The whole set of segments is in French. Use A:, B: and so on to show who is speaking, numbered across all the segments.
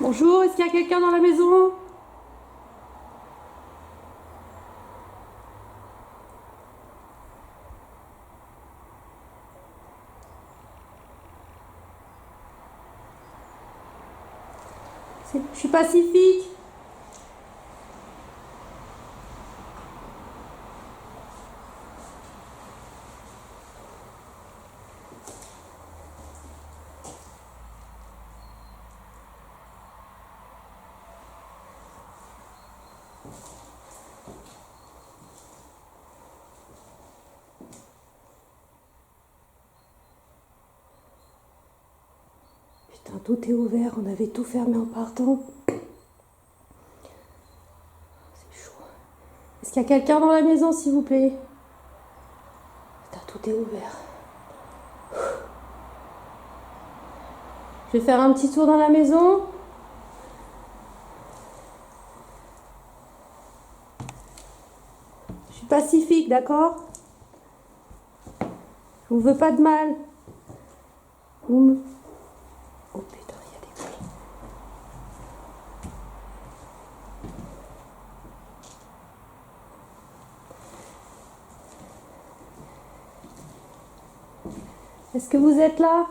A: Bonjour, est-ce qu'il y a quelqu'un dans la maison? Je suis Pacifique. Putain, tout est ouvert, on avait tout fermé en partant. C'est chaud. Est-ce qu'il y a quelqu'un dans la maison, s'il vous plaît? Putain, tout est ouvert. Je vais faire un petit tour dans la maison. Je suis Pacifique, d'accord? Je vous veux pas de mal. Oh putain, il y a des bruits. Est-ce que vous êtes là?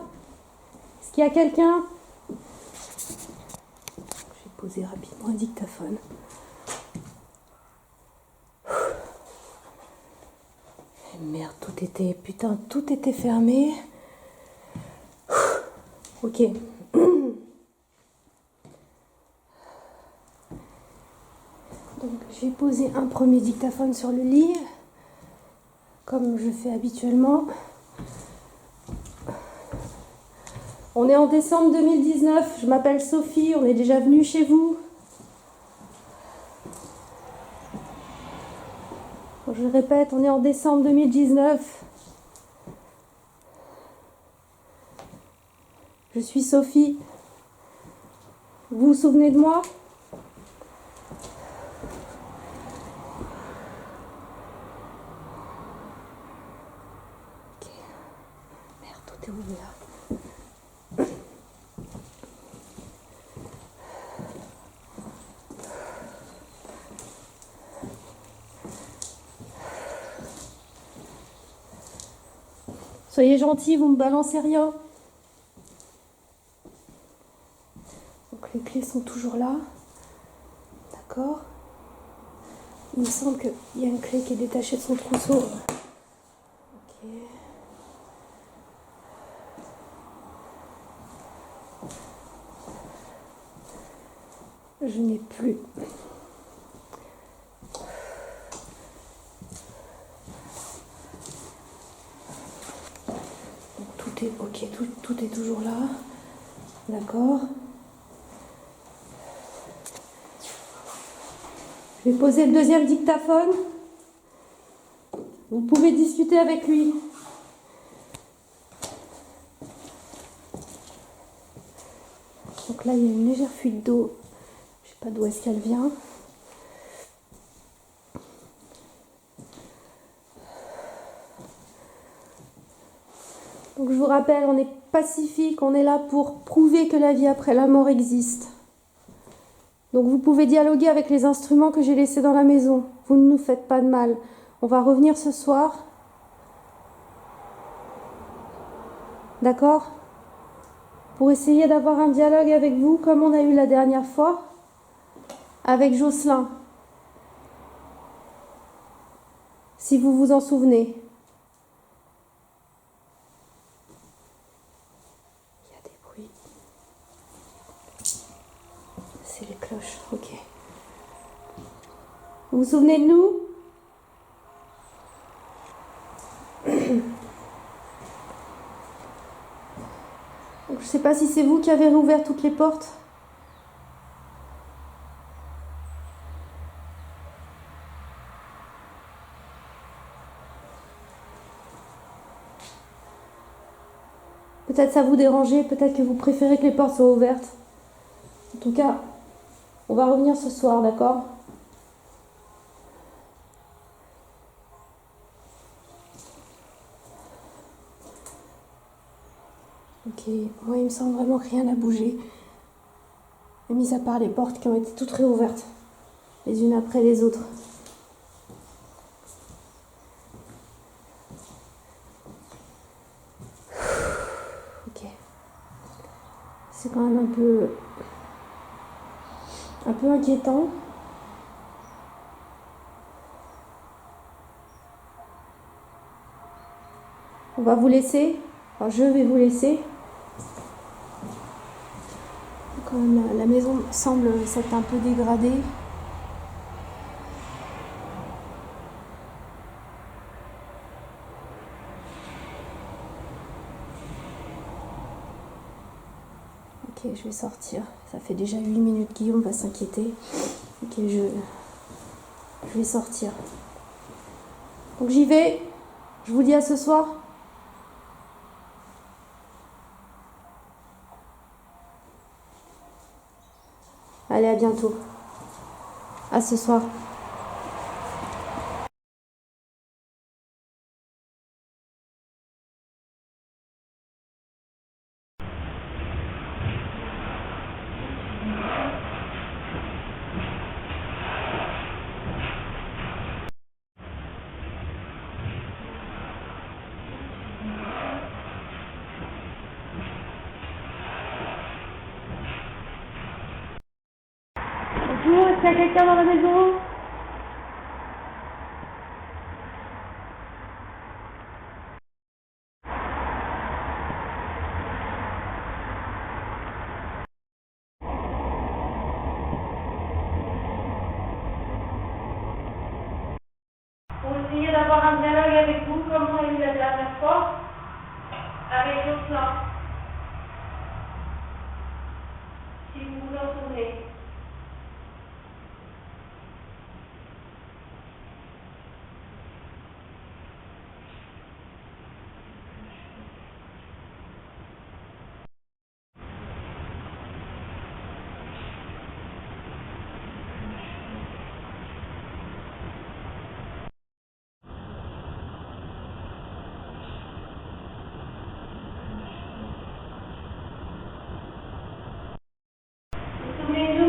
A: Est-ce qu'il y a quelqu'un? Je vais poser rapidement un dictaphone. Merde, tout était fermé. Ok. Donc j'ai posé un premier dictaphone sur le lit, comme je fais habituellement. On est en décembre 2019, je m'appelle Sophie, on est déjà venu chez vous. Je répète, on est en décembre 2019. Je suis Sophie. Vous vous souvenez de moi? Ok. Merde, tout est ouvert. Soyez gentils, vous me balancez rien. Donc les clés sont toujours là. D'accord. Il me semble qu'il y a une clé qui est détachée de son trousseau. Ok. Je n'ai plus. Donc tout est ok, tout est toujours là. D'accord. Je vais poser le deuxième dictaphone. Vous pouvez discuter avec lui. Donc là, il y a une légère fuite d'eau. Je ne sais pas d'où est-ce qu'elle vient. Donc je vous rappelle, on est pacifique, on est là pour prouver que la vie après la mort existe. Donc vous pouvez dialoguer avec les instruments que j'ai laissés dans la maison. Vous ne nous faites pas de mal. On va revenir ce soir. D'accord? Pour essayer d'avoir un dialogue avec vous comme on a eu la dernière fois avec Jocelyn. Si vous vous en souvenez. Il y a des bruits. C'est les cloches, ok. Vous vous souvenez de nous? Donc, je ne sais pas si c'est vous qui avez rouvert toutes les portes. Peut-être ça vous dérangeait, peut-être que vous préférez que les portes soient ouvertes. En tout cas, on va revenir ce soir, d'accord? Ok, moi il me semble vraiment que rien n'a bougé. Et mis à part les portes qui ont été toutes réouvertes, les unes après les autres. Ok. C'est quand même un peu inquiétant. On va vous laisser. Enfin, je vais vous laisser. Quand même, la maison semble s'être un peu dégradée. Ok, je vais sortir. Ça fait déjà 8 minutes, Guillaume va s'inquiéter. Ok, je vais sortir. Donc j'y vais. Je vous dis à ce soir. Allez, à bientôt. À ce soir. Bonjour, est-ce qu'il y a quelqu'un dans la maison? Pour essayer d'avoir un dialogue avec vous, comme on a eu la dernière fois, avec Jocelyn, si vous vous en souvenez. Vous vous souvenez de nous?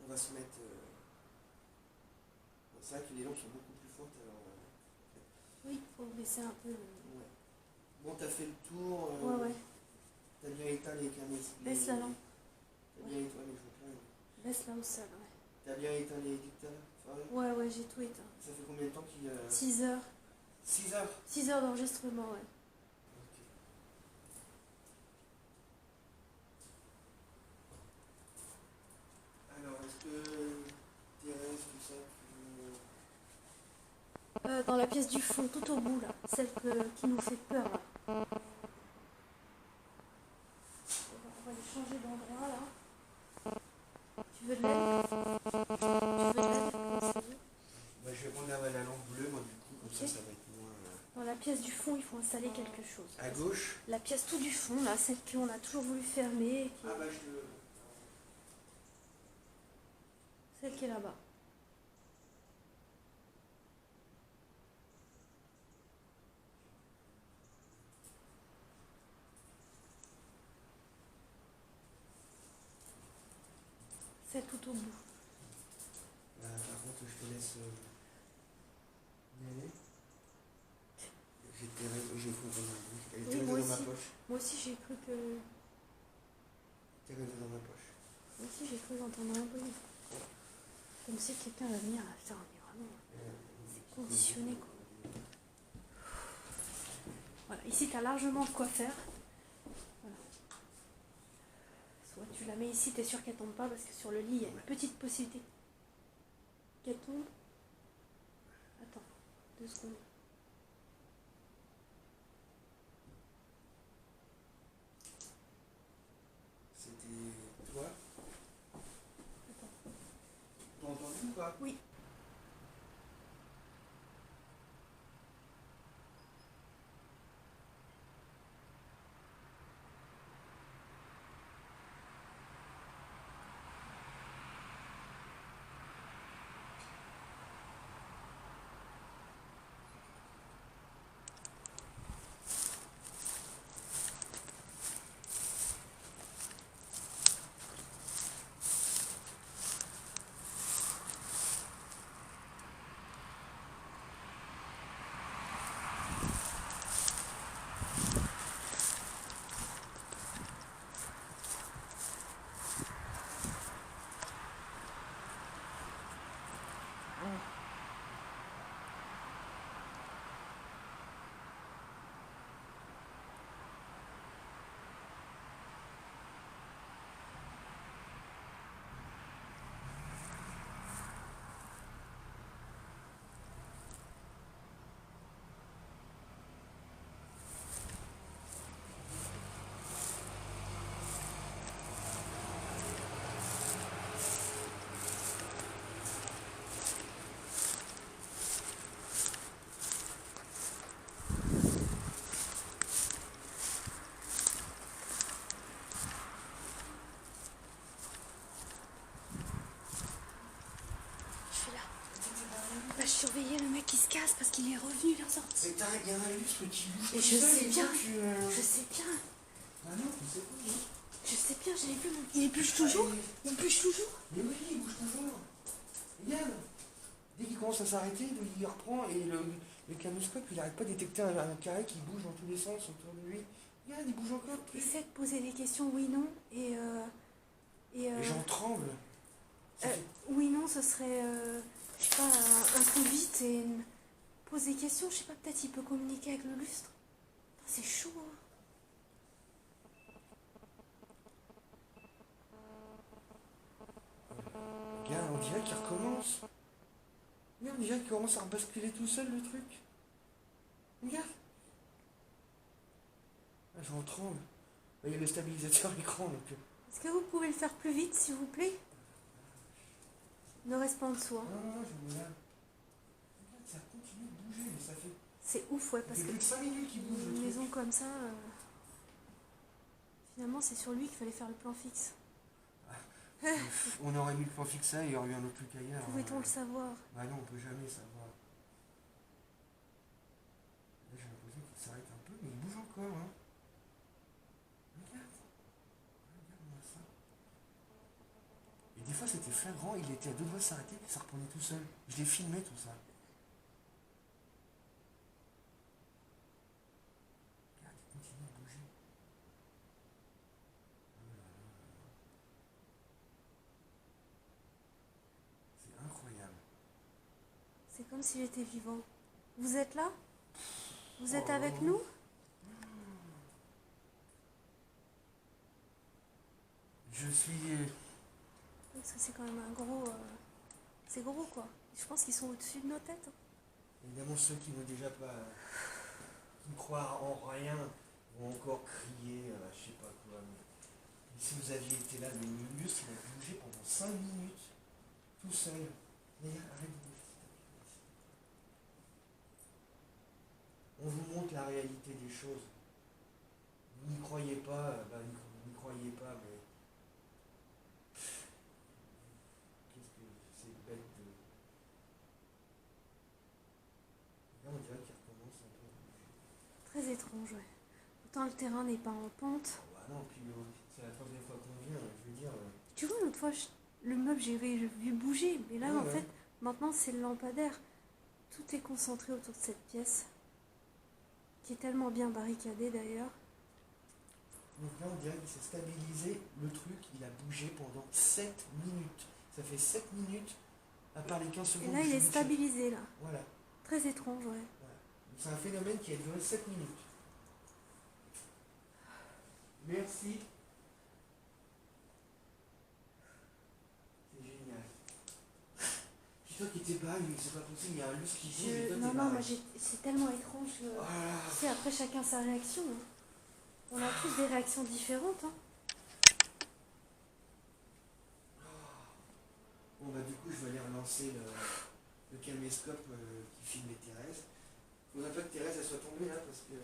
B: On va se mettre. C'est vrai que les lampes sont beaucoup plus fortes alors.
A: Oui, il faut baisser un peu.
B: Ouais. Bon, t'as fait le tour.
A: Ouais, ouais.
B: T'as bien éteint les caméras.
A: Baisse la lampe.
B: T'as bien éteint les photos.
A: Baisse là au sol, ouais.
B: T'as bien éteint les dictateurs.
A: Ouais, ouais, j'ai tout éteint.
B: Ça fait combien de temps qu'il.
A: 6 heures.
B: 6 heures
A: 6 heures d'enregistrement, ouais.
B: Ok. Alors, est-ce que Thérèse, tout ça,
A: Dans la pièce du fond, tout au bout, là. Celle qui nous fait peur, là. On va les changer d'endroit, là. Tu veux de l'aide? Tu veux de l'aide?
B: bah, je vais prendre la lampe bleue, moi, du coup, comme
A: Ok.
B: ça va être moins.
A: Dans la pièce du fond, il faut installer quelque chose.
B: À gauche
A: La pièce tout du fond, là, celle qu'on a toujours voulu fermer.
B: Ah, bah, je le.
A: Celle qui est là-bas. Celle tout au bout.
B: Par contre, je te laisse y aller. J'ai foutu dans ma bouche. Elle est
A: Oui,
B: Thérèse
A: moi
B: dans ma
A: aussi.
B: poche.
A: Moi aussi, j'ai cru que.
B: Thérèse dans ma poche.
A: Moi aussi, j'ai cru entendre un bruit. Comme si quelqu'un va venir. Putain, on est vraiment. C'est conditionné, quoi. Voilà, ici, tu as largement de quoi faire. Voilà. Soit tu la mets ici, tu es sûr qu'elle tombe pas, parce que sur le lit, il y a une petite possibilité qu'elle tombe. Attends, 2 secondes.
B: C'était toi
A: Attends.
B: T'as entendu ou pas?
A: Oui. c'est parce qu'il est revenu, il est ressorti.
B: Mais il y a un lustre qui bouge
A: Et
B: tout
A: je
B: seul,
A: sais
B: et
A: bien.
B: toi,
A: Je sais bien.
B: Ah non, tu sais pas, non.
A: Je sais bien, j'avais vu. Il bouge toujours. Il bouge toujours.
B: Mais oui, il bouge toujours. Regarde. Dès qu'il commence à s'arrêter, il reprend et le caméscope, il n'arrête pas de détecter un carré qui bouge dans tous les sens autour de lui. Regarde, il bouge encore.
A: Essaie de poser des questions oui, non. Et
B: j'en tremble.
A: oui, non, ce serait, je sais pas, un coup vite et pose des questions. Je sais pas, peut-être il peut communiquer avec le lustre. C'est chaud, hein.
B: Regarde, on dirait qu'il recommence. Regarde, on dirait qu'il commence à rebasculer tout seul le truc. Regarde. Ah, j'en tremble. Il y a le stabilisateur écran donc.
A: Est-ce que vous pouvez le faire plus vite, s'il vous plaît? Ne reste pas en dessous. Hein.
B: Non, je me regarde. Regarde, ça continue de bouger, mais ça fait.
A: C'est ouf, ouais, parce que
B: plus de 5 minutes qu'il bouge.
A: une maison comme ça, finalement, c'est sur lui qu'il fallait faire le plan fixe.
B: On aurait mis le plan fixe et il y aurait eu un autre truc ailleurs.
A: Pouvait-on le savoir?
B: Bah non, on peut jamais savoir. Là, j'ai l'impression qu'il s'arrête un peu, mais il bouge encore. Hein. Regarde. Regarde-moi ça. Et des fois, c'était flagrant, il était à deux doigts de s'arrêter, puis ça reprenait tout seul. Je l'ai filmé tout ça. Regarde, il continue à bouger. C'est incroyable.
A: C'est comme s'il était vivant. Vous êtes là? Vous êtes avec nous?
B: Je suis...
A: Parce que c'est quand même un gros... C'est gros, quoi. Je pense qu'ils sont au-dessus de nos têtes.
B: Évidemment, ceux qui n'ont déjà pas... qui ne croient en rien vont encore crier, je sais pas quoi. Mais si vous aviez été là, le lustre, il a bougé pendant 5 minutes, tout seul. Mais arrête de bouger. On vous montre la réalité des choses. Vous n'y croyez pas, vous n'y croyez pas, mais... Qu'est-ce que c'est bête de... Là, on dirait qu'il recommence un peu.
A: Très étrange, ouais. Autant le terrain n'est pas en pente.
B: Bah non, puis c'est la troisième fois qu'on vient, je veux dire...
A: Tu vois, l'autre fois, le meuble, j'ai vu bouger. Mais là, en fait, maintenant, c'est le lampadaire. Tout est concentré autour de cette pièce. Qui est tellement bien barricadée, d'ailleurs.
B: Donc là, on dirait qu'il s'est stabilisé. Le truc, il a bougé pendant 7 minutes. Ça fait 7 minutes, à part les 15 secondes.
A: Et là, il est stabilisé, là.
B: Voilà.
A: Très étrange, ouais.
B: Voilà. C'est un phénomène qui a duré 7 minutes. Merci. C'est génial. C'est toi qui étais pas, c'est pas possible, il y a un lustre qui bouge et toi
A: Non,
B: t'es
A: non,
B: pas.
A: moi, c'est tellement étrange. Tu sais, après, chacun sa réaction. Hein. On a tous des réactions différentes. Hein.
B: Bon, bah, du coup, je vais aller relancer le caméscope qui filmait Thérèse. Il faudrait pas que Thérèse elle soit tombée là parce que.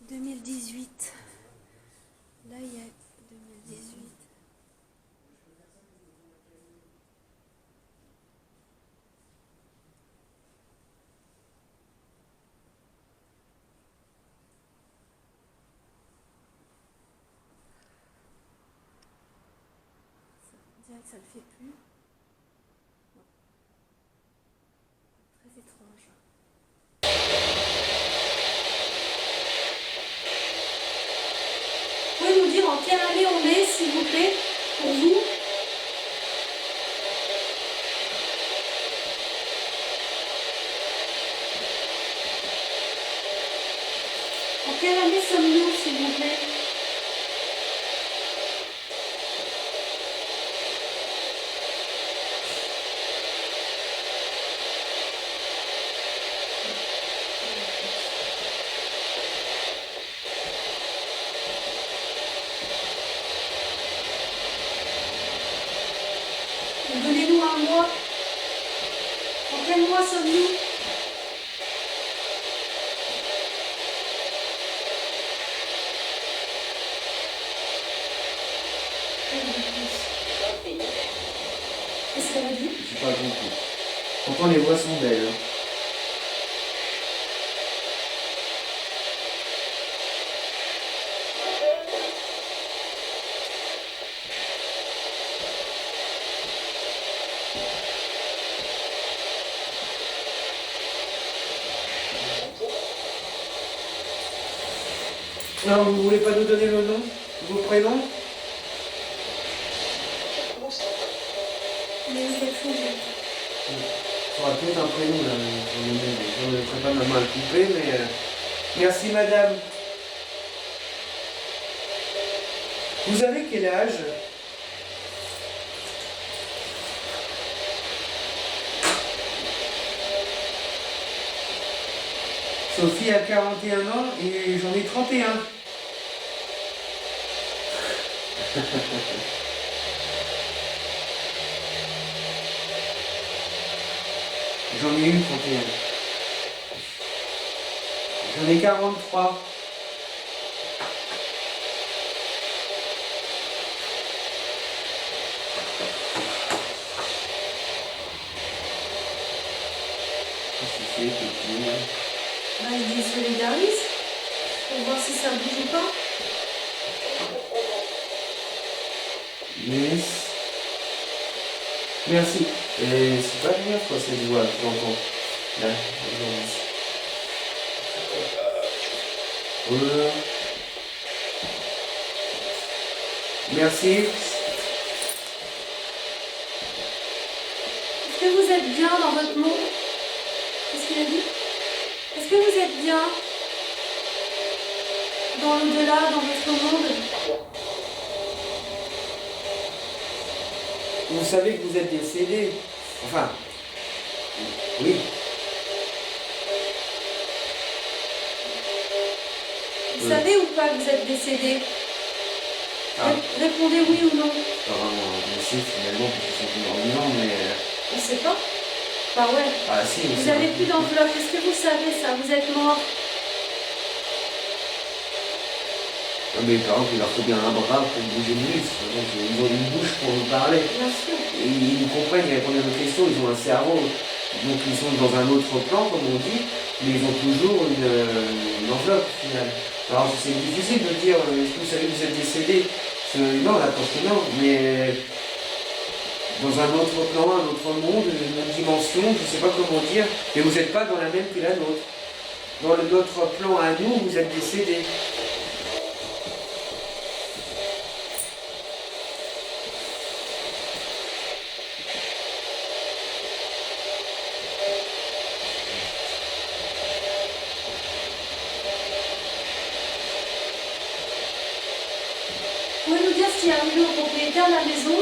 A: 2018. Là, il y a 2018. On dirait que ça le fait plus. Très étrange. Vous pouvez nous dire en quelle année on est, s'il vous plaît, pour vous? En quelle année sommes-nous, s'il vous plaît? Donnez-nous un mois. En quel mois sommes-nous?
B: pas beaucoup. Pourtant les voix sont belles. Hein. Non, vous voulez pas nous donner le nom, vos prénoms?
A: Il y a eu quelque chose.
B: Ça aura peut-être un prénom là, je ne mettrai pas ma main à le couper, mais... Merci madame. Vous avez quel âge? Sophie a 41 ans et j'en ai 31. J'en ai eu 31. J'en ai 43. Qu'est-ce que c'est que tu...
A: Bah, il désolidarise pour voir si ça bouge ou pas.
B: Yes. Merci. Et c'est pas la première fois cette voix que j'entends. Là, aujourd'hui. Merci.
A: Est-ce que vous êtes bien dans votre monde? Qu'est-ce qu'il a dit? Est-ce que vous êtes bien dans l'au-delà, dans votre monde?
B: Vous savez que vous êtes décédé. Enfin, oui.
A: Vous savez ou pas que vous êtes décédé?
B: Ah.
A: Répondez oui ou non.
B: Pas vraiment décédé finalement parce qu'ils sont toujours vivants, mais...
A: On ne sait pas. Bah ouais.
B: Ah si,
A: Vous n'avez plus d'enveloppe. Est-ce que vous savez ça? Vous êtes mort.
B: Non mais par exemple, il leur faut bien un bras pour bouger le muscle. Donc ils ont une bouche pour nous parler.
A: Bien sûr.
B: Et ils nous comprennent, ils répondent à nos questions, ils ont un cerveau. Donc ils sont dans un autre plan, comme on dit, mais ils ont toujours une enveloppe finale. Alors c'est difficile de dire, est-ce que vous savez que vous êtes décédé? Non, la réponse est non, mais dans un autre plan, un autre monde, une autre dimension, je ne sais pas comment dire, mais vous n'êtes pas dans la même que la nôtre. Dans notre plan à nous, vous êtes décédé.
A: Vous pouvez nous dire ce qui est arrivé au propriétaire de la maison?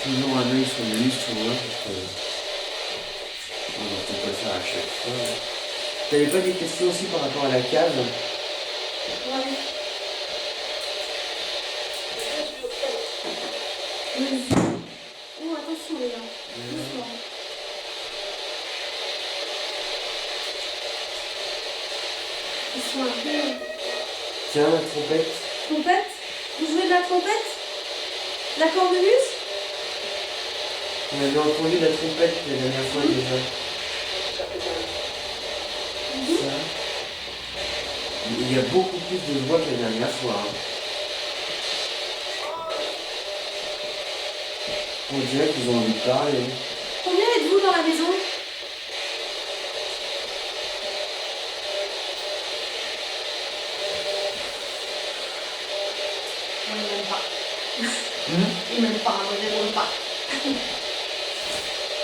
B: Toujours un œil sur le livre, tu vois, parce que on ne peut pas faire à chaque fois. T'avais pas des questions aussi par rapport à la cave?
A: Ouais. Oh, attention les gars. Doucement. Ils sont un peu...
B: Tiens, la trompette.
A: Trompette? Vous jouez de la trompette? La cornemuse?
B: On avait entendu la trompette la dernière fois déjà. Ça. Il y a beaucoup plus de voix que la dernière fois. Hein. On dirait qu'ils ont envie de parler.
A: Combien êtes-vous dans la maison? On ne m'aime pas. Il m'aime pas, on ne m'aime pas.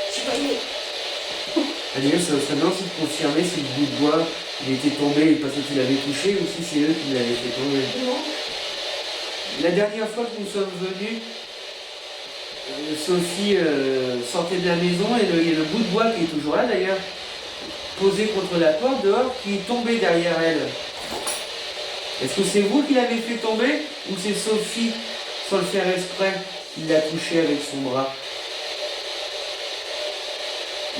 A: Je suis pas aimée.
B: D'ailleurs, ça serait bien aussi de confirmer si le bout de bois il était tombé parce que tu l'avais touché ou si c'est eux qui l'avaient fait tomber.
A: Non.
B: La dernière fois que nous sommes venus, Sophie sortait de la maison et il y a le bout de bois qui est toujours là d'ailleurs, posé contre la porte dehors, qui est tombé derrière elle.
C: Est-ce que c'est vous qui l'avez fait tomber ou c'est Sophie, sans le faire exprès, qui l'a touché avec son bras?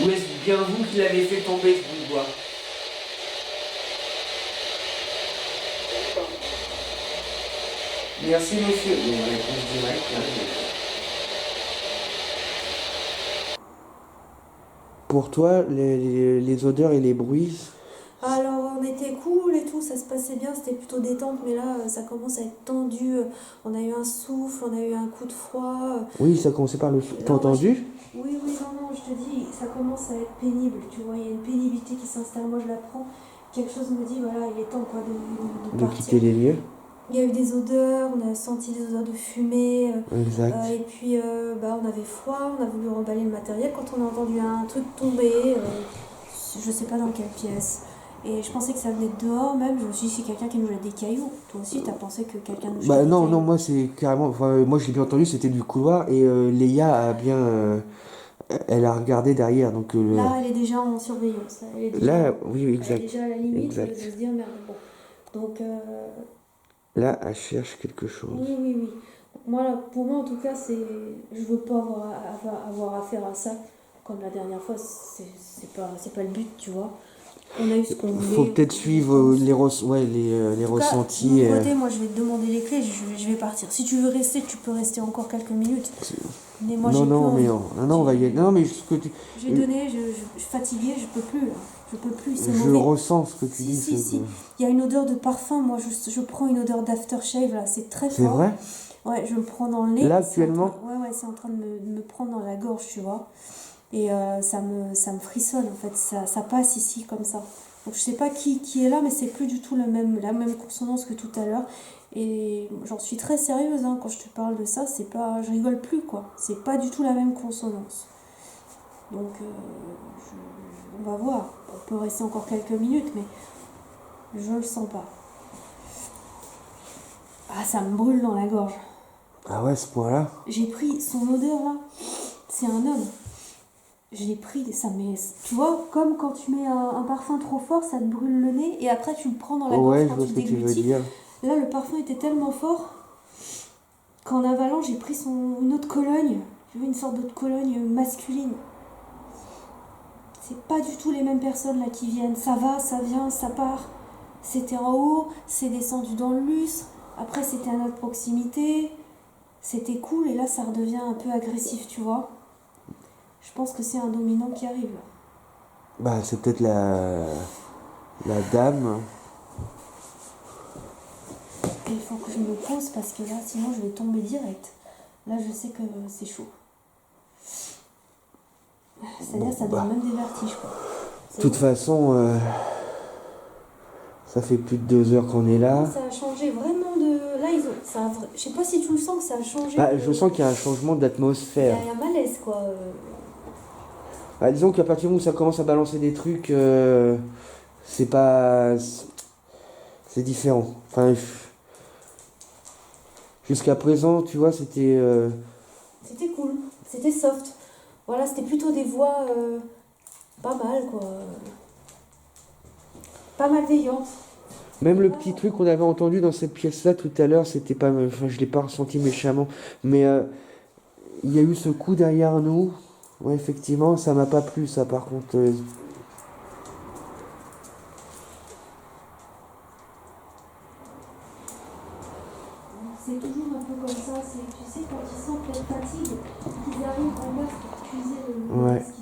C: Ou est-ce bien vous qui l'avez fait tomber ce bout de bois? Merci monsieur. Il y a une réponse directe là. Pour toi, les odeurs et les bruits,
A: Alors, on était cool et tout, ça se passait bien, c'était plutôt détente, mais là, ça commence à être tendu. On a eu un souffle, on a eu un coup de froid.
C: oui, ça commençait par le... T'as entendu?
A: Oui, oui, non, je te dis, ça commence à être pénible, tu vois, il y a une pénibilité qui s'installe, moi je la prends. Quelque chose me dit, voilà, il est temps quoi, de
C: De
A: partir.
C: quitter les lieux?
A: Il y a eu des odeurs, on a senti des odeurs de fumée,
C: Exact.
A: et puis on avait froid, on a voulu remballer le matériel. Quand on a entendu un truc tomber, je sais pas dans quelle pièce, et je pensais que ça venait de dehors même, je me suis dit c'est quelqu'un qui nous jette des cailloux. Toi aussi, t'as pensé que quelqu'un nous jetait des
C: Non,
A: cailloux?
C: moi c'est carrément... Enfin, moi je l'ai bien entendu, c'était du couloir et Léa a bien... elle a regardé derrière, donc...
A: Là, elle est déjà en surveillance,
C: là, oui,
A: elle est
C: exact.
A: déjà à la limite de
C: Exact.
A: se dire merde, bon. Donc,
C: Là, elle cherche quelque chose.
A: oui, oui, oui. Moi, là, pour moi, en tout cas, je veux pas avoir affaire à ça. Comme la dernière fois, c'est pas le but, tu vois. On a eu ce qu'on voulait.
C: Faut peut-être suivre les
A: En tout cas,
C: ressentis.
A: de mon côté, moi, je vais te demander les clés, je vais partir. Si tu veux rester, tu peux rester encore quelques minutes. Mais moi, j'ai plus envie.
C: Non, on va y aller. Non, mais ce que tu...
A: J'ai donné, je suis fatiguée, je peux plus, là. Je peux plus, c'est
C: Je
A: mauvais.
C: ressens ce que tu dis.
A: Si. Il y a une odeur de parfum, moi, je prends une odeur d'aftershave, là, c'est très
C: C'est
A: fort.
C: vrai?
A: Ouais, je le prends dans le nez.
C: Là, actuellement?
A: Ouais, c'est en train de me prendre dans la gorge, tu vois. Et ça me frissonne, en fait. Ça passe ici, comme ça. Donc, je sais pas qui est là, mais c'est plus du tout la même consonance que tout à l'heure. Et j'en suis très sérieuse, hein, quand je te parle de ça. C'est pas, je rigole plus, quoi. C'est pas du tout la même consonance. Donc, on va voir. On peut rester encore quelques minutes, mais je le sens pas. Ah, ça me brûle dans la gorge.
C: Ah ouais, ce point-là?
A: J'ai pris son odeur là, c'est un homme. J'ai pris ça, mais tu vois, comme quand tu mets un parfum trop fort, ça te brûle le nez et après tu le prends dans la gorge
C: Ouais, je
A: quand
C: vois
A: tu
C: ce que tu veux
A: déglutis.
C: dire.
A: Là, le parfum était tellement fort qu'en avalant, j'ai pris une autre Cologne, tu vois, une sorte d'autre Cologne masculine. C'est pas du tout les mêmes personnes là qui viennent. Ça va, ça vient, ça part. C'était en haut, c'est descendu dans le lustre. Après, c'était à notre proximité. C'était cool et là, ça redevient un peu agressif, tu vois. Je pense que c'est un dominant qui arrive là.
C: Bah, c'est peut-être la dame.
A: Et il faut que je me pose parce que là, sinon, je vais tomber direct. Là, je sais que c'est chaud. C'est-à-dire, ça donne même des vertiges, quoi.
C: De toute façon, ça fait plus de 2 heures qu'on est là.
A: Ça a changé vraiment de. Là, je sais pas si tu le sens que ça a changé.
C: Bah, je sens qu'il y a un changement d'atmosphère.
A: Il y a un malaise, quoi.
C: Bah, disons qu'à partir du moment où ça commence à balancer des trucs, c'est pas... C'est différent. Enfin, jusqu'à présent, tu vois, c'était...
A: C'était cool, c'était soft. Voilà, c'était plutôt des voix pas mal, quoi. Pas malveillantes.
C: Même le petit truc qu'on avait entendu dans cette pièce-là tout à l'heure, c'était pas... Enfin, je l'ai pas ressenti méchamment. Mais il y a eu ce coup derrière nous. Ouais, effectivement, ça m'a pas plu, ça, par contre.
A: C'est toujours un peu comme ça, tu sais, quand ils sentent la fatigue, qu'ils arrivent en masse pour puiser le
C: Ouais.
A: masque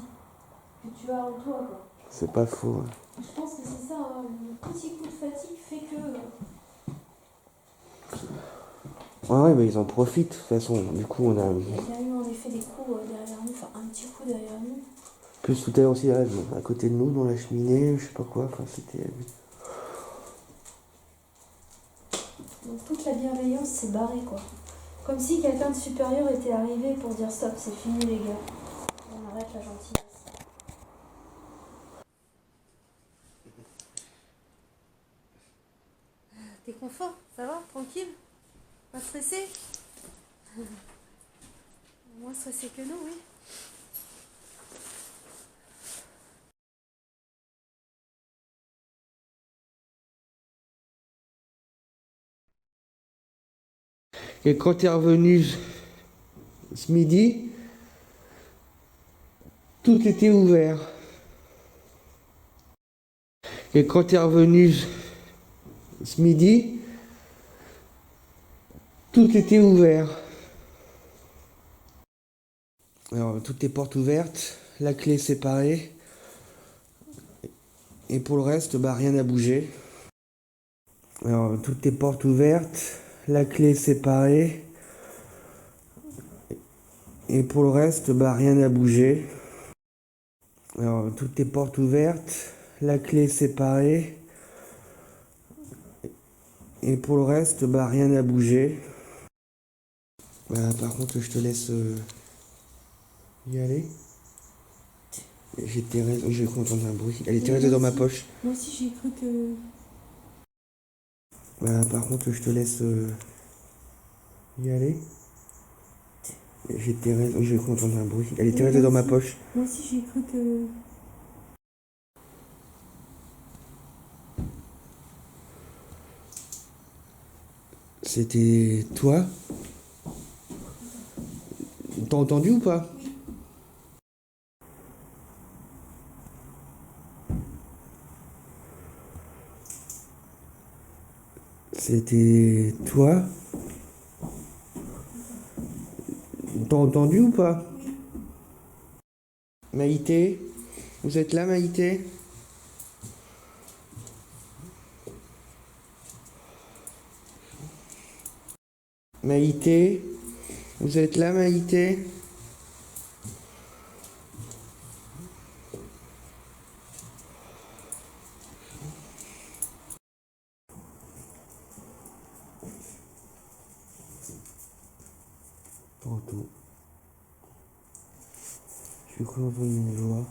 A: que tu as en toi, quoi.
C: C'est pas faux.
A: Je pense que c'est ça, hein, le petit coup de fatigue fait que...
C: Ouais, mais ils en profitent, de toute façon. Du coup, on a...
A: Il y a eu en effet des coups derrière nous, enfin un petit coup derrière nous.
C: Plus tout à l'heure aussi, là, à côté de nous, dans la cheminée, je sais pas quoi, enfin, c'était...
A: Donc toute la bienveillance s'est barrée, quoi. Comme si quelqu'un de supérieur était arrivé pour dire stop, c'est fini les gars. On arrête la gentillesse. T'es confort? Ça va? Tranquille? Pas stressé? Moins stressé que nous, oui.
C: Et quand t'es revenu ce midi, tout était ouvert. Et quand t'es revenu ce midi, tout était ouvert. Alors, toutes les portes ouvertes, la clé séparée. Et pour le reste, bah, rien n'a bougé. Alors, toutes les portes ouvertes, la clé séparée. Et pour le reste, bah, rien n'a bougé. Alors, toutes les portes ouvertes, la clé séparée. Et pour le reste, bah, rien n'a bougé. Par contre, je te laisse y aller. J'ai cru entendre un bruit. Elle était restée dans ma poche.
A: Moi aussi, j'ai cru que...
C: Par contre, je te laisse y aller. J'ai cru entendre un bruit. Elle était restée dans ma poche.
A: Moi aussi, j'ai cru que...
C: C'était toi? T'as entendu ou pas? C'était toi? T'as entendu ou pas? Maïté? Vous êtes là, Maïté? Maïté? Vous êtes là, Maïté? Tantôt. Je cru entendre une voix.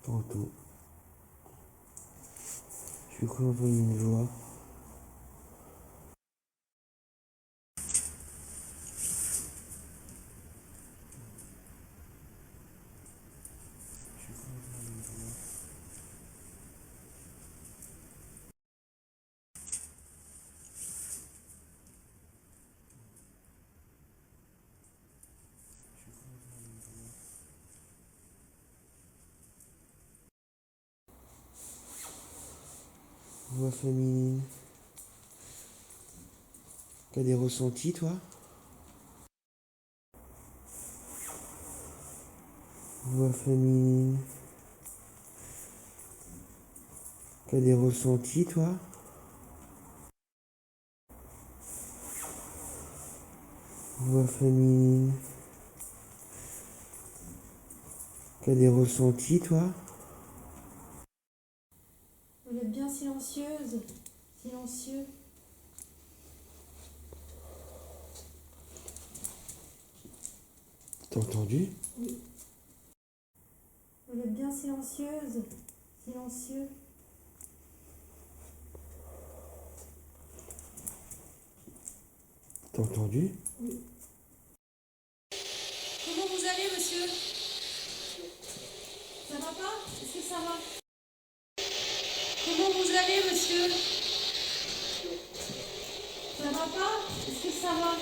C: Tantôt. Je cru entendre une voix. Voix féminine. T'as des ressentis, toi? Voix féminine. T'as des ressentis, toi? Voix féminine. T'as des ressentis, toi?
A: Vous êtes bien silencieuse, silencieux.
C: T'as entendu?
A: Oui. Vous êtes bien silencieuse, silencieux.
C: T'as entendu?
A: Oui. Comment vous allez, monsieur? Ça va pas? Est-ce que ça va? Comment vous allez, monsieur? Ça va pas? Est-ce que ça va?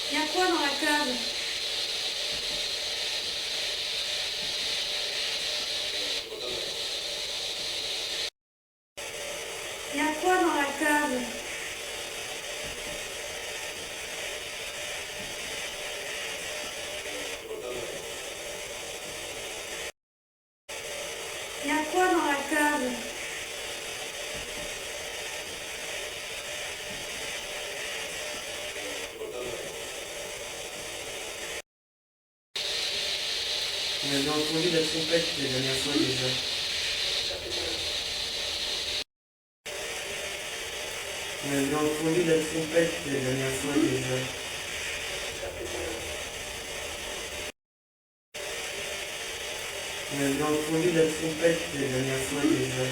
A: Il y a quoi dans la cave? Il y a quoi dans la cave? Il y a quoi dans la cave?
C: On avait entendu la trompette la dernière fois déjà. On avait entendu la trompette la dernière fois déjà. On avait entendu la trompette la dernière fois déjà.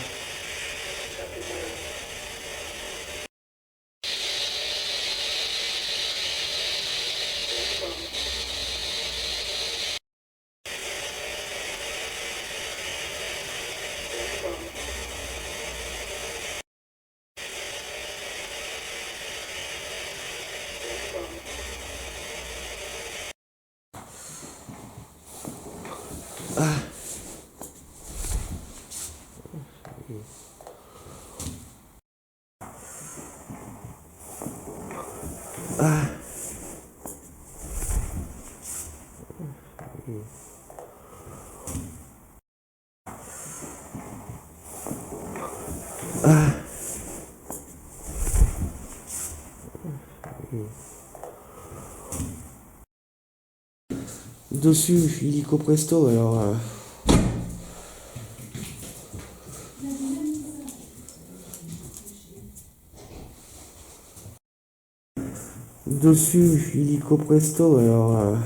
C: Dessus, illico presto, alors... Dessus, illico presto, alors...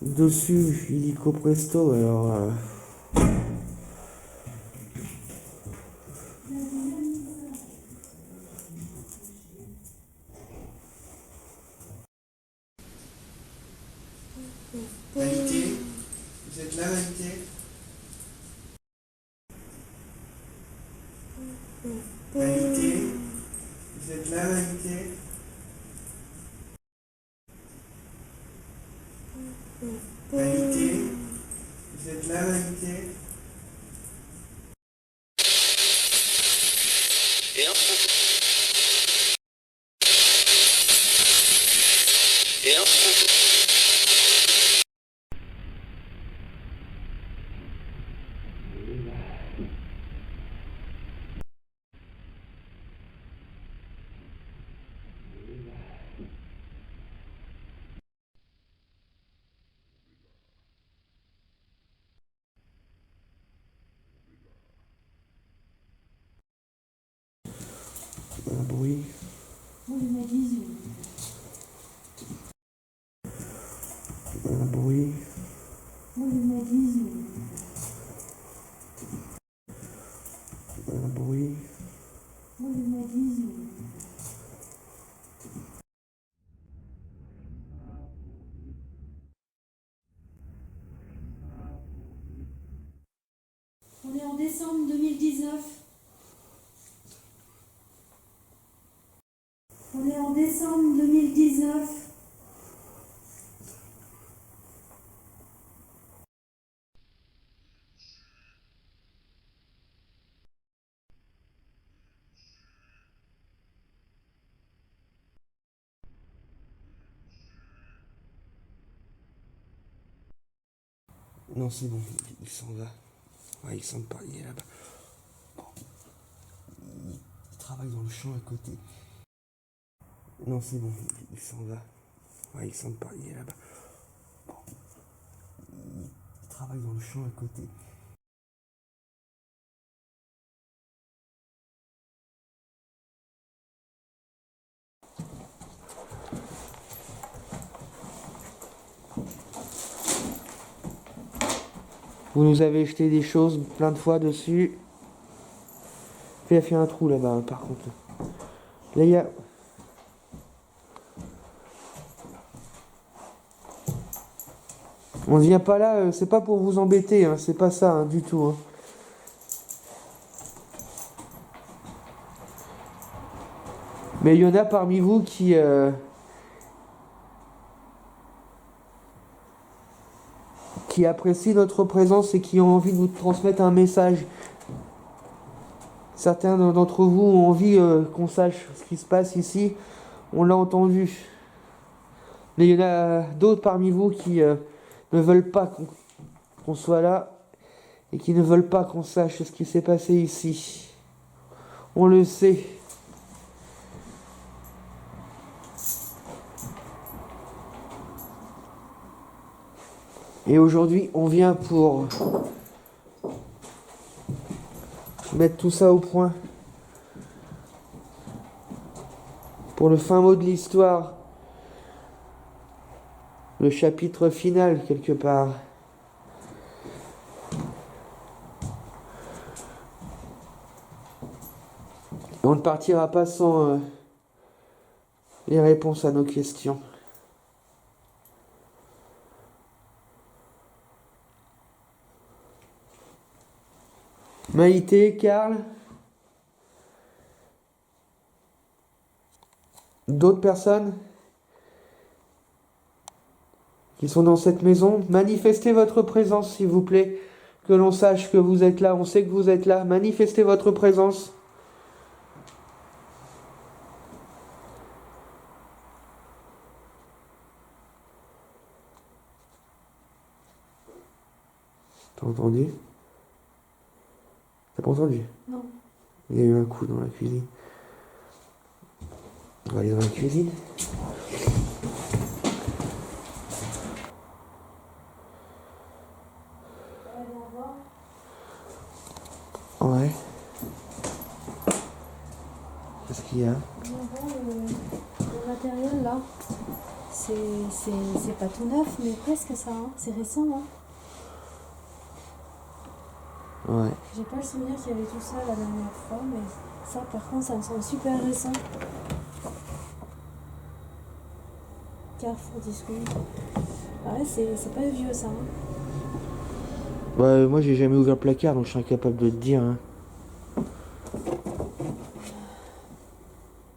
C: Dessus, illico presto, alors... Vanité, vous êtes là, Vanité? Vanité, vous êtes là, Vanité? Vanité, vous êtes là, Vanité? Un bruit. Un bruit. Un bruit.
A: On est en décembre 2019. On est en décembre 2019.
C: Non, c'est bon, il s'en va. Ouais, il semble pas, il est là-bas. Bon. Il travaille dans le champ à côté. Non, c'est bon, il s'en va. Ouais, il semble pas, il est là-bas. Bon. Il travaille dans le champ à côté. Vous nous avez jeté des choses plein de fois dessus. Puis il a fait un trou là-bas, hein, par contre. Là, il y a... On ne vient pas là, c'est pas pour vous embêter, hein, c'est pas ça, hein, du tout. Hein. Mais il y en a parmi vous qui apprécient notre présence et qui ont envie de nous transmettre un message. Certains d'entre vous ont envie qu'on sache ce qui se passe ici. On l'a entendu. Mais il y en a d'autres parmi vous qui ne veulent pas qu'on soit là et qui ne veulent pas qu'on sache ce qui s'est passé ici. On le sait. Et aujourd'hui, on vient pour mettre tout ça au point. Pour le fin mot de l'histoire. Le chapitre final, quelque part. On ne partira pas sans les réponses à nos questions. Maïté, Karl, d'autres personnes qui sont dans cette maison, manifestez votre présence, s'il vous plaît. Que l'on sache que vous êtes là, on sait que vous êtes là. Manifestez votre présence. T'as entendu? T'as pas entendu?
A: Non.
C: Il y a eu un coup dans la cuisine. On va aller dans la cuisine. Ouais. Qu'est-ce qu'il y a?
A: Le matériel là, c'est pas tout neuf, mais presque ça, hein. C'est récent. Hein.
C: Ouais.
A: J'ai pas le souvenir qu'il y avait tout ça la dernière fois, mais ça par contre ça me semble super récent. Carrefour Discount. Ouais, c'est pas vieux ça. Hein.
C: Bah, moi j'ai jamais ouvert le placard donc je suis incapable de te dire. Hein.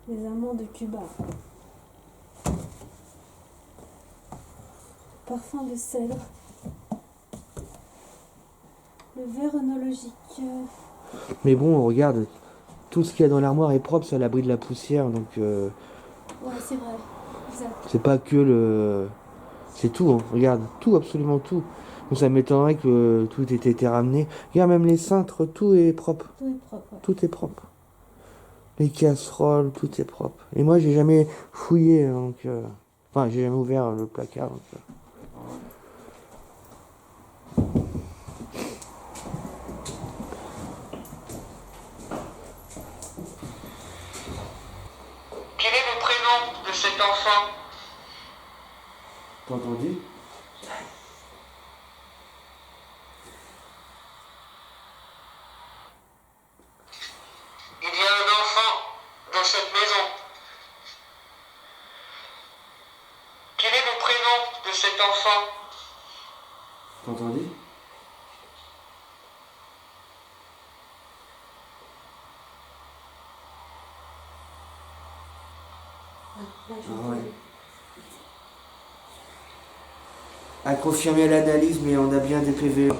A: Les amants de Cuba. Parfum de cèdre. Le verre œnologique.
C: Mais bon, regarde, tout ce qu'il y a dans l'armoire est propre, c'est à l'abri de la poussière, donc
A: Ouais, c'est vrai. Exact.
C: c'est pas que le... C'est tout, hein. Regarde, tout, absolument tout. Donc ça m'étonnerait que tout ait été ramené. Regarde, même les cintres, tout est propre.
A: Tout est propre, ouais.
C: Tout est propre. Les casseroles, tout est propre. Et moi, j'ai jamais fouillé, donc... Enfin, j'ai jamais ouvert le placard, donc...
D: Quel est le prénom de cet enfant?
C: T'as entendu?
D: Il y a un enfant dans cette maison. Quel est le prénom de cet enfant?
C: T'as entendu?
A: Là, j'ai
C: Ah ouais.
A: entendu.
C: À confirmer l'analyse, mais on a bien des PV. Là.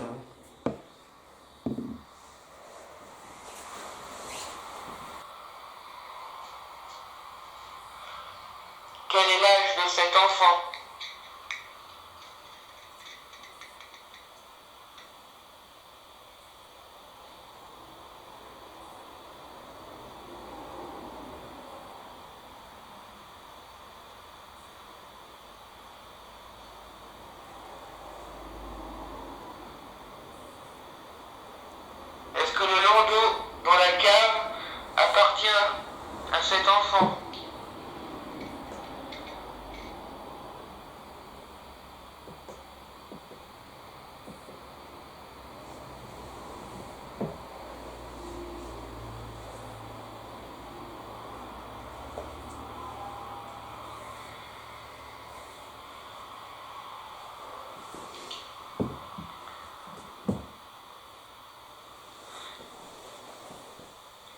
D: Quel est l'âge de cet enfant? Est-ce que le landau dans la cave appartient à cet enfant?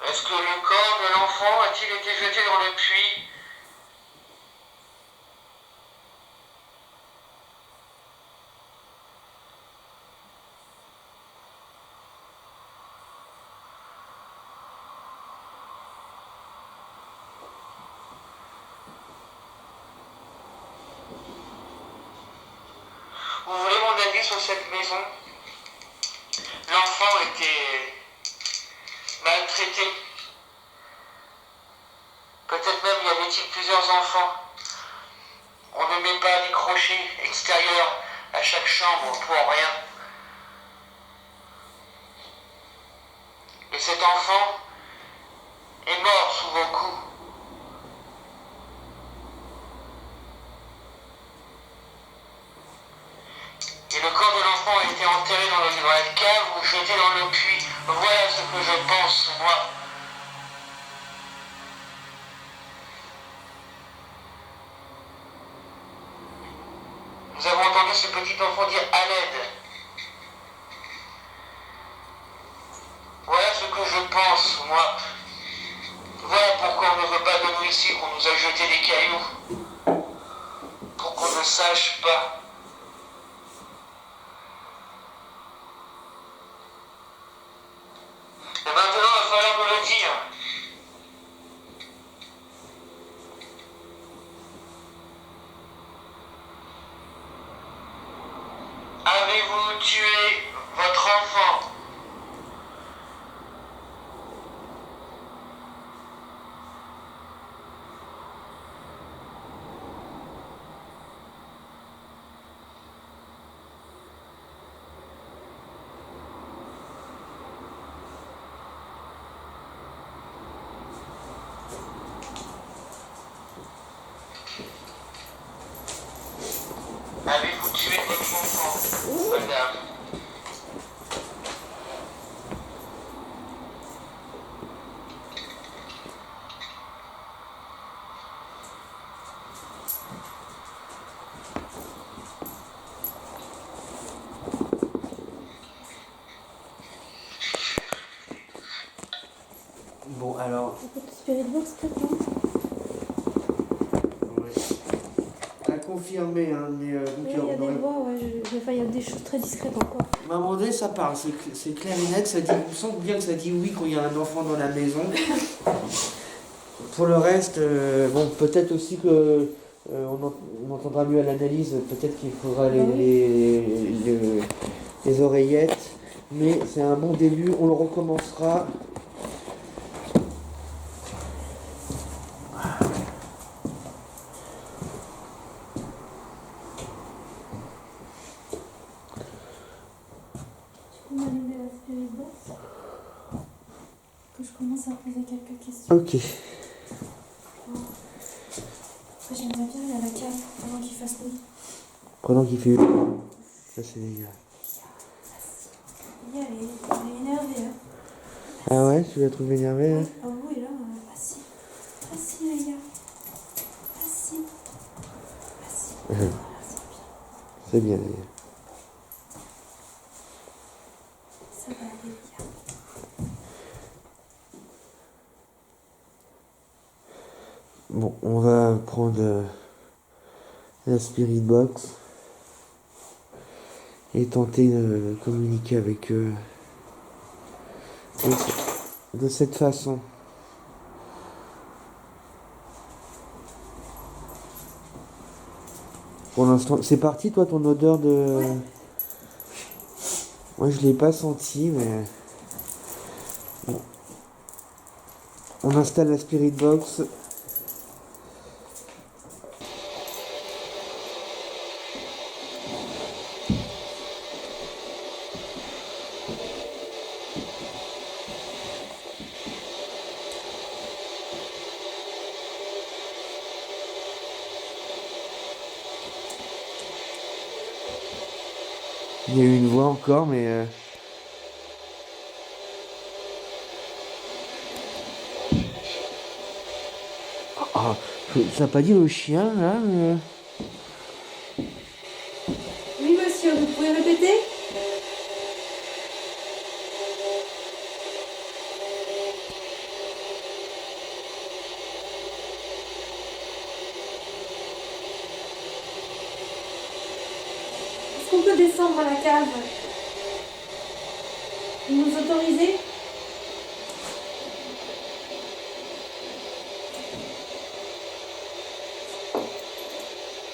D: Est-ce que le corps de l'enfant a-t-il été jeté dans le puits? Vous voulez mon avis sur cette maison? L'enfant était maltraité. plusieurs enfants. On ne met pas des crochets extérieurs à chaque chambre pour rien. Et cet enfant est mort sous vos coups. Et le corps de l'enfant a été enterré dans la cave ou jeté dans le puits. Voilà ce que je pense, moi. Nous avons entendu ce petit enfant dire à l'aide. Voilà ce que je pense, moi. Voilà pourquoi on ne veut pas de nous ici, qu'on nous a jeté des cailloux. Pour qu'on ne sache pas. Et maintenant, il va falloir me le dire. Avez-vous tué votre enfant? Avez-vous tué votre enfant, madame?
C: Bon, alors,
A: Un peu de spirit box peut-être, non?
C: à confirmer, hein, mais
A: Oui, il y a des voix, ouais, enfin, il y a des choses très discrètes encore.
C: À un moment donné, ça parle, c'est clair et net, ça dit, on sent bien que ça dit oui quand il y a un enfant dans la maison. Pour le reste, bon, peut-être aussi que on entendra mieux à l'analyse, peut-être qu'il faudra les oreillettes, mais c'est un bon début, on le recommencera.
A: Tu peux m'allumer la spirit box? Que je commence à poser quelques questions.
C: Ok.
A: Après, j'aimerais bien aller à la cave avant qu'il fasse nuit.
C: Pendant qu'il fait... Ça c'est dégueu.
A: Elle est énervée, hein.
C: Ah ouais, tu la trouves énervée, hein?
A: Ah oui, là, assis. Assis, Aya. Assis. Assis. Voilà, c'est bien.
C: C'est bien, d'ailleurs.
A: Ça va aller bien.
C: Bon, on va prendre la spirit box et tenter de communiquer avec eux de cette façon. Pour l'instant, c'est parti toi ton odeur de...
A: Ouais.
C: Moi je l'ai pas senti mais... Bon. On installe la spirit box. Il y a eu une voix encore, mais... Ah, ça n'a pas dit le chien, là
A: Oui, monsieur, vous pouvez répéter? Est-ce qu'on peut descendre à la cave? Vous nous autorisez?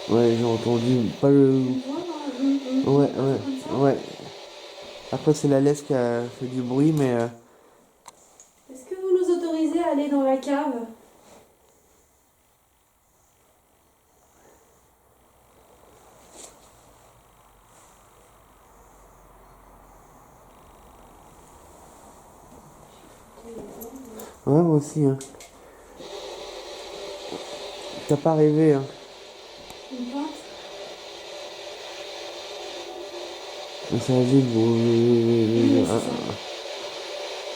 C: Ouais, j'ai entendu. Pas le...
A: Une voix, non?
C: Ouais,
A: Comme ça?
C: ouais. Après, c'est la laisse qui a fait du bruit, mais...
A: Est-ce que vous nous autorisez à aller dans la cave?
C: Ouais, moi aussi, hein. T'as pas rêvé, hein.
A: Une pinte.
C: Ça va vite, bon.
A: Oui, c'est ça.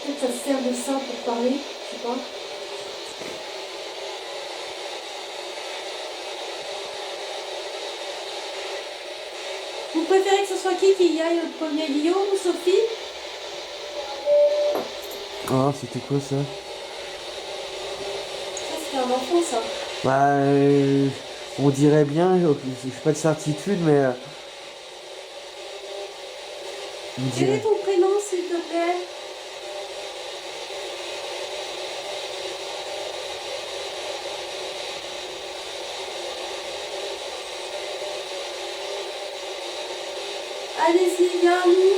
A: Peut-être que ça se sert de ça pour parler, je sais pas. Vous préférez que ce soit qui y aille le premier, Guillaume ou Sophie?
C: Ah, c'était quoi ça?
A: Ça, c'était un enfant, ça.
C: Bah, on dirait bien, j'ai pas de certitude, mais on
A: Quel est
C: dirait.
A: ton prénom, s'il te plaît? Allez-y, viens à nous.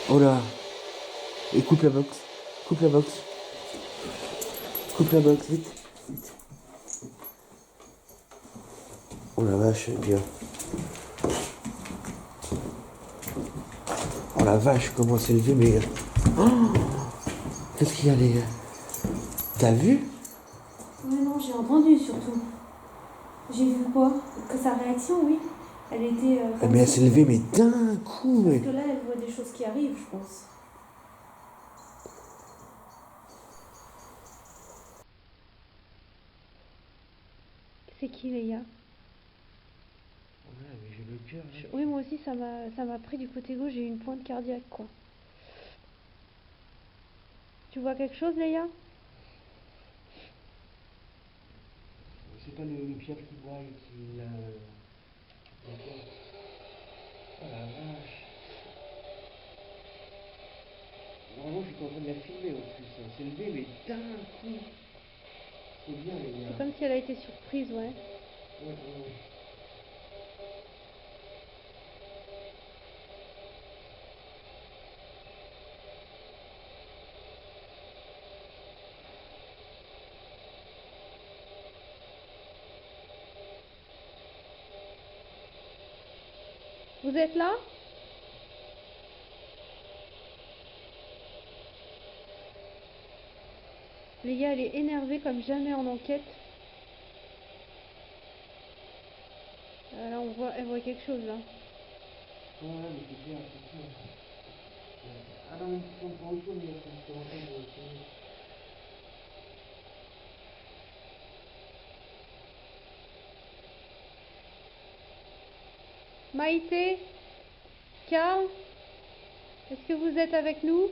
C: Oh là! Et coupe la box. Coupe la box. Coupe la box, vite. Vite. Oh la vache, bien. Oh la vache, comment c'est levé, mais. Oh, qu'est-ce qu'il y a, les gars? T'as vu?
A: Ouais, non, j'ai entendu surtout. J'ai vu quoi? Que sa réaction, oui. Elle était. Comme
C: Mais elle
A: si-
C: s'est levée, mais d'un coup, mais.
A: Parce que là, elle voit des choses qui arrivent, je pense. C'est qui, Léa?
C: Ouais, mais j'ai le cœur.
A: Oui, moi aussi, ça m'a pris du côté gauche, j'ai eu une pointe cardiaque, quoi. Tu vois quelque chose, Léa?
C: C'est pas le Pierre qui braille, qui l'a. Oh la vache. Normalement, j'étais en train de la filmer en plus. Elle s'est levée, mais d'un coup. C'est bien, les gars.
A: C'est comme si elle a été surprise, ouais.
C: Ouais, ouais.
A: Vous êtes là? Léa, elle est énervée comme jamais en enquête. Là, elle voit quelque chose, là.
C: Ouais, mais c'est clair, c'est clair. Ah non, mais tu comprends autre chose, mais je te rappelle,
A: Maïté? Karl? Est-ce que vous êtes avec nous?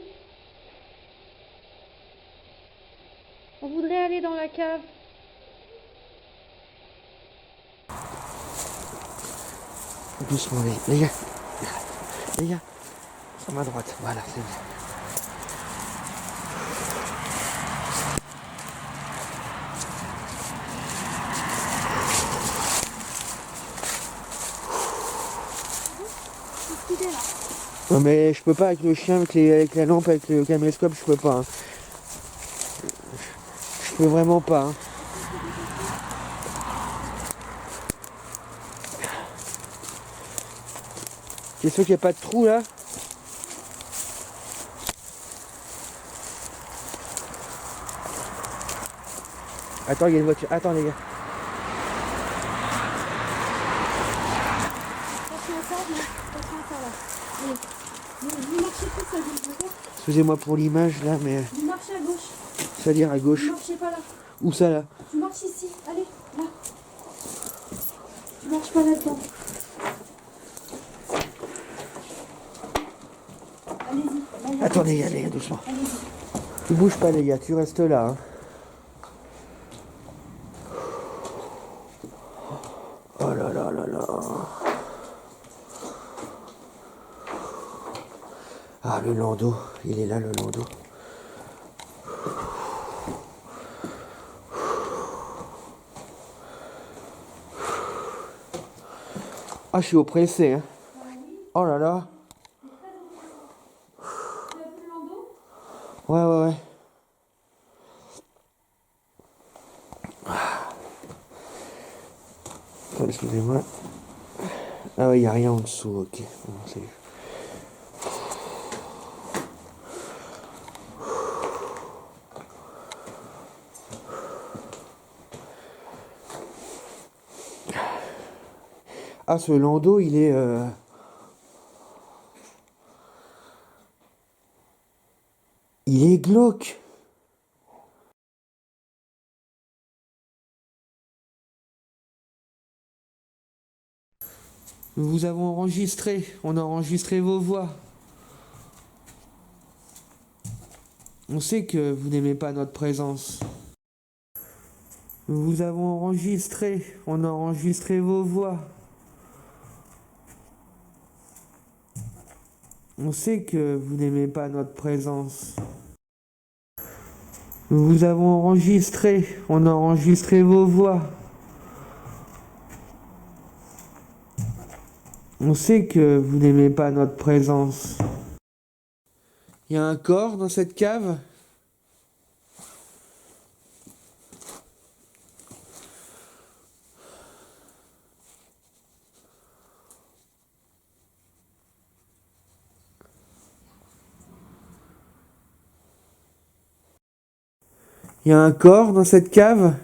A: On voudrait aller dans la cave.
C: doucement, les gars. Les gars, sur ma droite. Voilà, c'est bien. Non mais je peux pas avec le chien, avec la lampe, avec le caméscope, je peux pas. Hein. Je peux vraiment pas. Hein. T'es sûr qu'il n'y a pas de trou là? Attends, il y a une voiture. Attends les gars.
A: Vous marchez tout seul, d'accord?
C: Excusez-moi pour l'image là, mais
A: Vous marchez à gauche.
C: c'est-à-dire à gauche.
A: Vous marchez pas là.
C: Où ça là?
A: Tu marches ici. Allez, là. Tu marches pas là-dedans. Allez-y.
C: Attendez, allez, doucement.
A: Allez-y.
C: Tu bouges pas les gars, tu restes là. Hein. Oh là là là là. Ah le landau, il est là le landau. Ah je suis oppressé hein. Oh là là.
A: Tu as vu le landau?
C: Ouais ouais ouais. Attends, excusez-moi. Ah ouais, il n'y a rien en dessous, ok. Bon, c'est... Ah, ce landau, il est... Il est glauque. Nous vous avons enregistré. On a enregistré vos voix. On sait que vous n'aimez pas notre présence. Nous vous avons enregistré. On a enregistré vos voix. On sait que vous n'aimez pas notre présence. Nous vous avons enregistré. On a enregistré vos voix. On sait que vous n'aimez pas notre présence. Il y a un corps dans cette cave? Il y a un corps dans cette cave?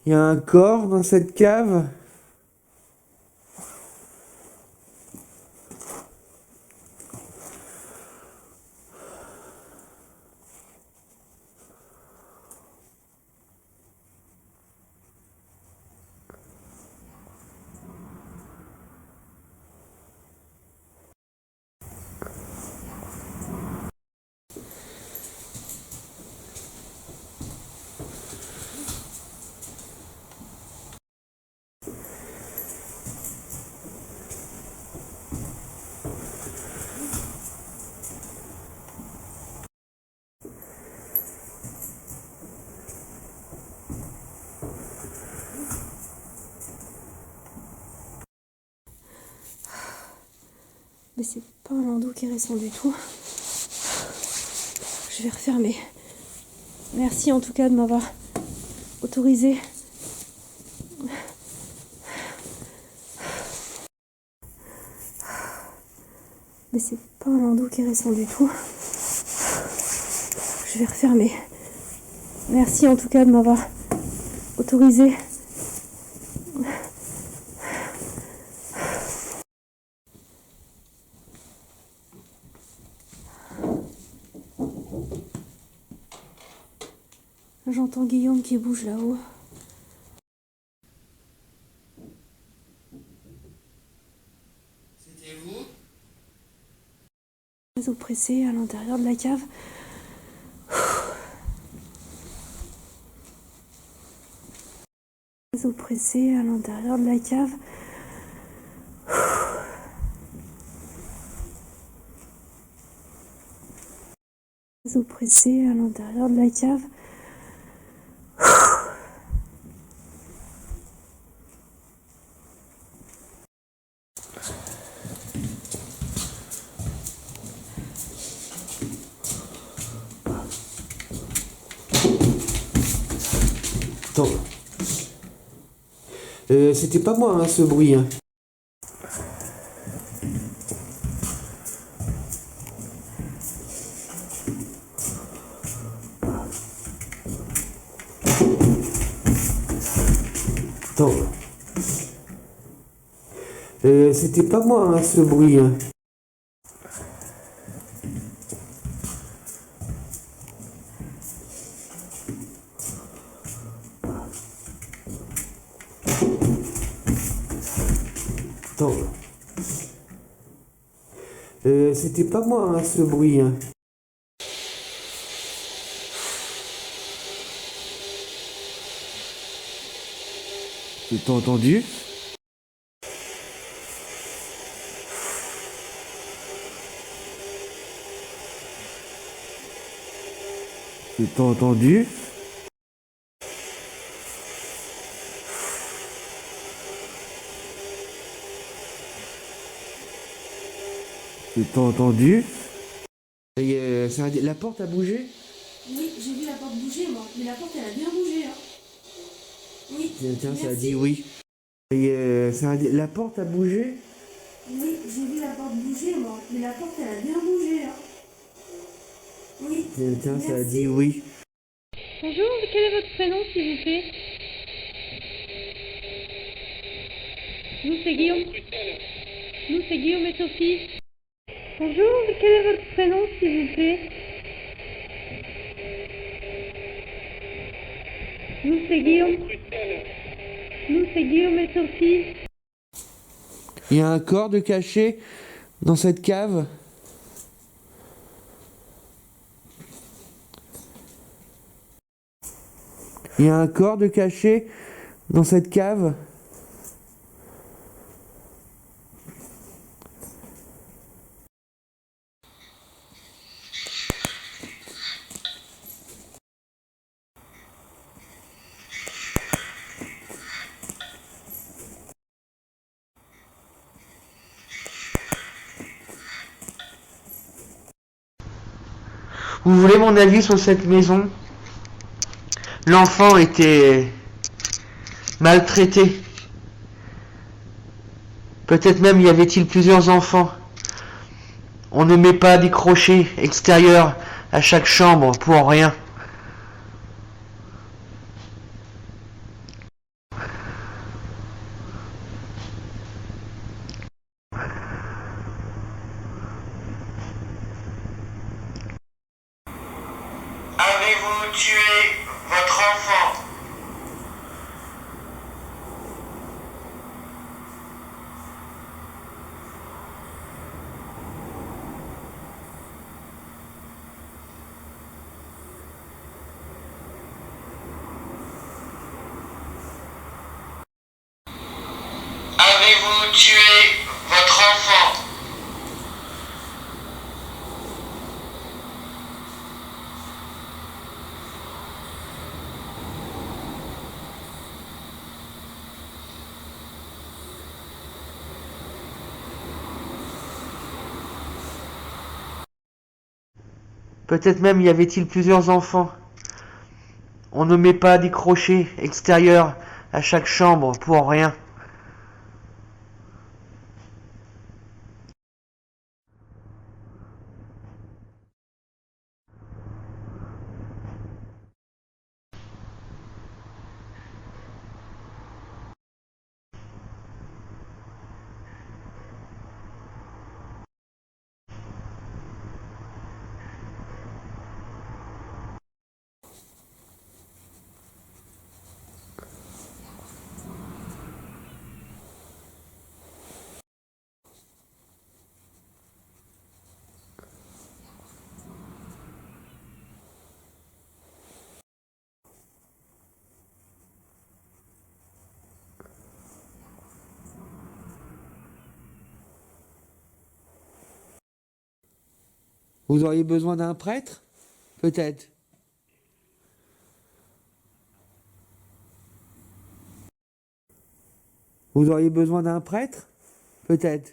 C: Il y a un corps dans cette cave?
A: Mais c'est pas un landau qui est récent du tout. Je vais refermer. Merci en tout cas de m'avoir autorisé. Mais c'est pas un landau qui est récent du tout. Je vais refermer. Merci en tout cas de m'avoir autorisé. J'entends Guillaume qui bouge là-haut.
B: C'était vous?
A: Très oppressé à l'intérieur de la cave. Très oppressé à l'intérieur de la cave. Très oppressé à l'intérieur de la cave.
C: Attends. C'était pas moi, hein, ce bruit. Hein. Attends. C'était pas moi, hein, ce bruit. Hein. Attends. C'était pas moi, hein, ce bruit. Hein. T'as entendu? T'as entendu? T'as entendu? La porte a bougé?
A: Oui, j'ai vu la porte bouger moi. Mais la porte elle a bien bougé. Hein. Oui.
C: Tiens, ça a
A: Merci.
C: dit oui. La porte a bougé?
A: Oui, j'ai vu la porte bouger, moi. Mais la porte, elle a bien bougé, là. Oui.
C: Tiens, ça a
A: Merci.
C: dit oui.
E: Bonjour, quel est votre prénom s'il vous plaît? Nous c'est Guillaume. Nous c'est Guillaume et Sophie. Bonjour, quel est votre prénom s'il vous plaît? Nous c'est Guillaume. Nous c'est Guillaume et Sophie.
C: Il y a un corps de caché dans cette cave? Il y a un corps de caché dans cette cave? Vous voulez mon avis sur cette maison? L'enfant était maltraité. Peut-être même y avait-il plusieurs enfants. On ne met pas des crochets extérieurs à chaque chambre pour rien.
D: Avez-vous tué votre enfant? Avez-vous tué votre enfant?
C: Peut-être même y avait-il plusieurs enfants. On ne met pas des crochets extérieurs à chaque chambre pour rien. Vous auriez besoin d'un prêtre? Peut-être. Vous auriez besoin d'un prêtre? Peut-être.